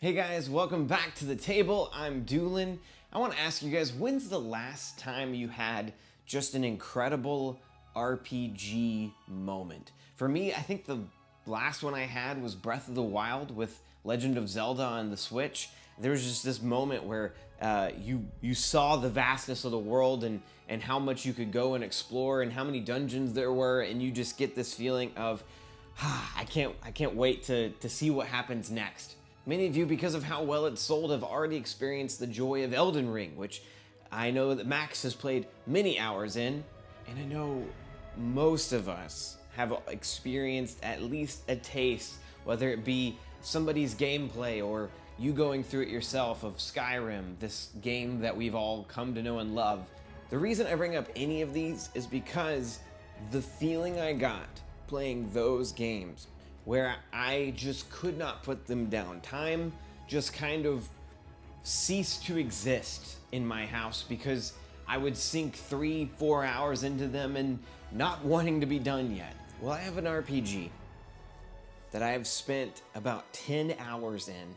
Hey guys, welcome back to the table. I'm Doolin. I want to ask you guys, when's the last time you had just an incredible RPG moment? For me, I think the last one I had was Breath of the Wild with Legend of Zelda on the Switch. There was just this moment where you saw the vastness of the world and how much you could go and explore and how many dungeons there were, and you just get this feeling of, I can't wait to see what happens next. Many of you, because of how well it's sold, have already experienced the joy of Elden Ring, which I know that Max has played many hours in, and I know most of us have experienced at least a taste, whether it be somebody's gameplay or you going through it yourself, of Skyrim, this game that we've all come to know and love. The reason I bring up any of these is because the feeling I got playing those games, where I just could not put them down. Time just kind of ceased to exist in my house because I would sink 3-4 hours into them and not wanting to be done yet. Well, I have an RPG that I have spent about 10 hours in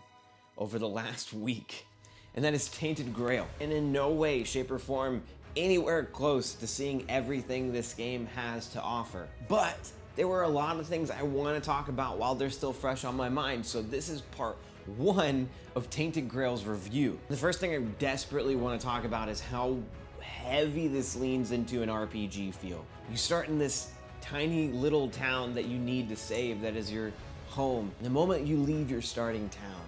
over the last week, and that is Tainted Grail. And in no way, shape, or form anywhere close to seeing everything this game has to offer. But there were a lot of things I want to talk about while they're still fresh on my mind, so this is part one of Tainted Grail's review. The first thing I desperately want to talk about is how heavy this leans into an RPG feel. You start in this tiny little town that you need to save, that is your home. The moment you leave your starting town,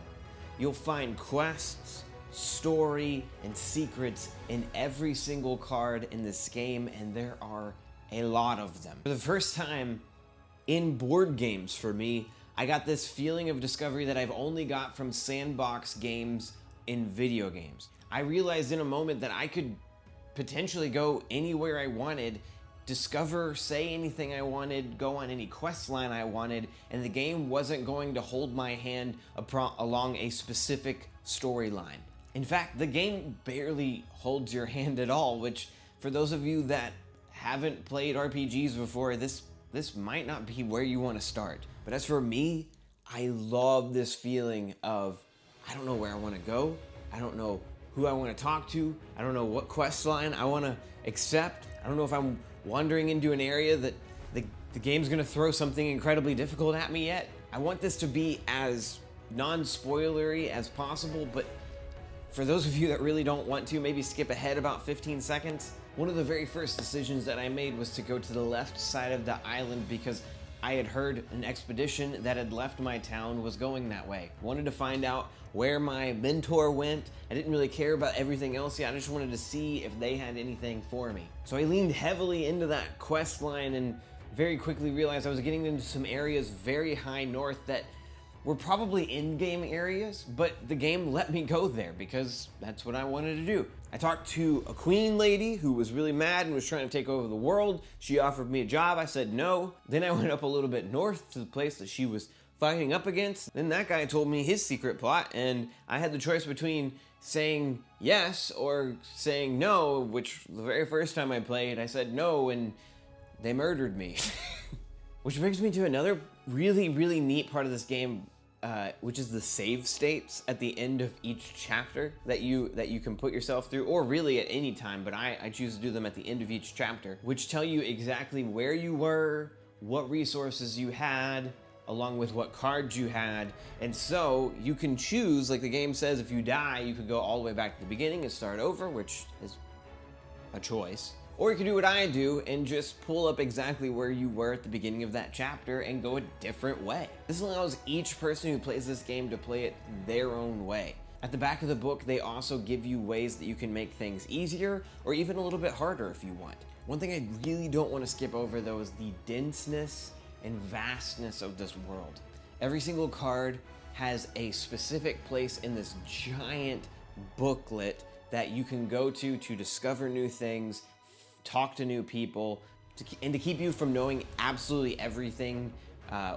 you'll find quests, story, and secrets in every single card in this game, and there are a lot of them. For the first time in board games for me, I got this feeling of discovery that I've only got from Sandbox games in video games. I realized in a moment that I could potentially go anywhere I wanted, discover, say anything I wanted, go on any quest line I wanted, and the game wasn't going to hold my hand along a specific storyline. In fact, the game barely holds your hand at all, which for those of you that haven't played RPGs before, this might not be where you want to start. But as for me, I love this feeling of, I don't know where I want to go, I don't know who I want to talk to, I don't know what quest line I want to accept, I don't know if I'm wandering into an area that the game's going to throw something incredibly difficult at me yet. I want this to be as non-spoilery as possible, but for those of you that really don't want to, maybe skip ahead about 15 seconds. One of the very first decisions that I made was to go to the left side of the island because I had heard an expedition that had left my town was going that way. Wanted to find out where my mentor went. I didn't really care about everything else yet. I just wanted to see if they had anything for me. So I leaned heavily into that quest line and very quickly realized I was getting into some areas very high north that were probably in-game areas, but the game let me go there because that's what I wanted to do. I talked to a queen lady who was really mad and was trying to take over the world. She offered me a job, I said no. Then I went up a little bit north to the place that she was fighting up against. Then that guy told me his secret plot, and I had the choice between saying yes or saying no, which the very first time I played, I said no, and they murdered me. Which brings me to another really, really neat part of this game, which is the save states at the end of each chapter that you can put yourself through, or really at any time, but I choose to do them at the end of each chapter, which tell you exactly where you were, what resources you had, along with what cards you had. And so you can choose, like the game says, if you die, you could go all the way back to the beginning and start over, which is a choice. Or you can do what I do and just pull up exactly where you were at the beginning of that chapter and go a different way. This allows each person who plays this game to play it their own way. At the back of the book, they also give you ways that you can make things easier or even a little bit harder if you want. One thing I really don't want to skip over though is the denseness and vastness of this world. Every single card has a specific place in this giant booklet that you can go to discover new things, talk to new people, and to keep you from knowing absolutely everything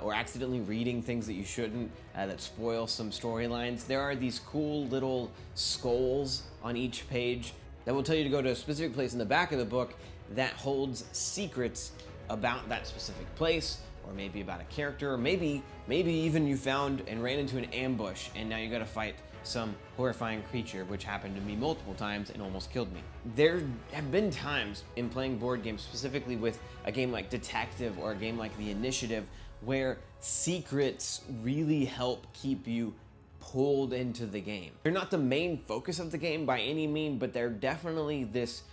or accidentally reading things that you shouldn't that spoil some storylines. There are these cool little skulls on each page that will tell you to go to a specific place in the back of the book that holds secrets about that specific place, or maybe about a character, or maybe even you found and ran into an ambush and now you gotta fight some horrifying creature, which happened to me multiple times and almost killed me. There have been times in playing board games, specifically with a game like Detective or a game like The Initiative, where secrets really help keep you pulled into the game. They're not the main focus of the game by any means, but they're definitely this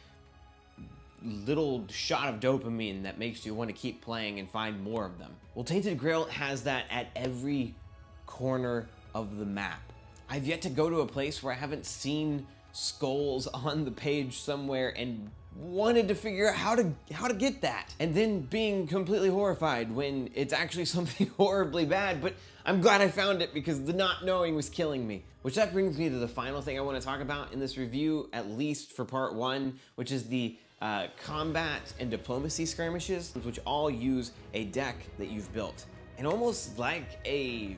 little shot of dopamine that makes you want to keep playing and find more of them. Well, Tainted Grail has that at every corner of the map. I've yet to go to a place where I haven't seen skulls on the page somewhere and wanted to figure out how to get that, and then being completely horrified when it's actually something horribly bad. But I'm glad I found it, because the not knowing was killing me. Which that brings me to the final thing I want to talk about in this review, at least for part one, which is the combat and diplomacy skirmishes, which all use a deck that you've built. And almost like a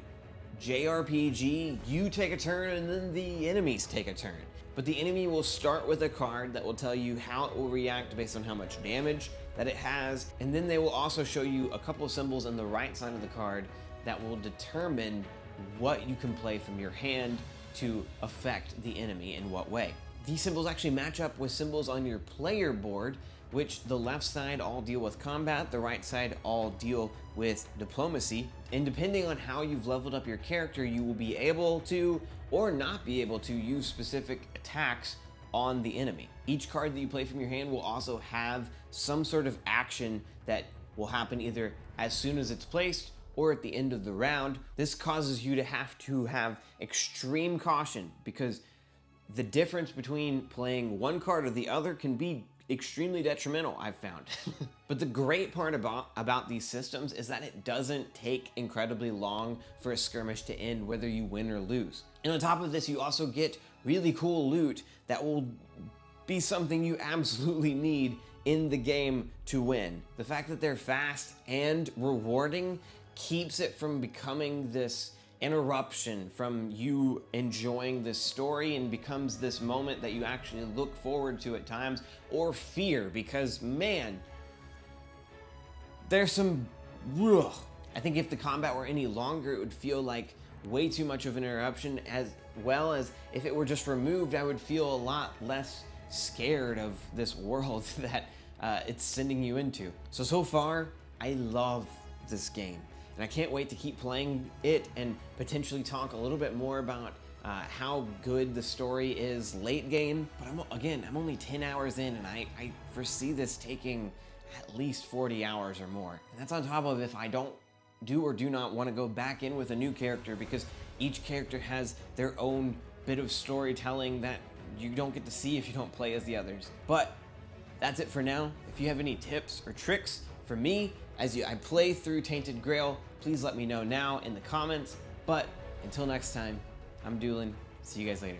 JRPG, you take a turn and then the enemies take a turn. But the enemy will start with a card that will tell you how it will react based on how much damage that it has, and then they will also show you a couple of symbols on the right side of the card that will determine what you can play from your hand to affect the enemy in what way. These symbols actually match up with symbols on your player board, which the left side all deal with combat, the right side all deal with diplomacy. And depending on how you've leveled up your character, you will be able to or not be able to use specific attacks on the enemy. Each card that you play from your hand will also have some sort of action that will happen either as soon as it's placed or at the end of the round. This causes you to have extreme caution, because the difference between playing one card or the other can be extremely detrimental, I've found. But the great part about these systems is that it doesn't take incredibly long for a skirmish to end, whether you win or lose. And on top of this, you also get really cool loot that will be something you absolutely need in the game to win. The fact that they're fast and rewarding keeps it from becoming this interruption from you enjoying this story, and becomes this moment that you actually look forward to at times, or fear, because man, there's some ugh. I think if the combat were any longer, it would feel like way too much of an interruption, as well as if it were just removed, I would feel a lot less scared of this world that it's sending you into. So far, I love this game. And I can't wait to keep playing it and potentially talk a little bit more about how good the story is late game. But I'm only 10 hours in, and I foresee this taking at least 40 hours or more. And that's on top of if I don't do or do not want to go back in with a new character, because each character has their own bit of storytelling that you don't get to see if you don't play as the others. But that's it for now. If you have any tips or tricks for me as I play through Tainted Grail, please let me know now in the comments. But until next time, I'm Doolin. See you guys later.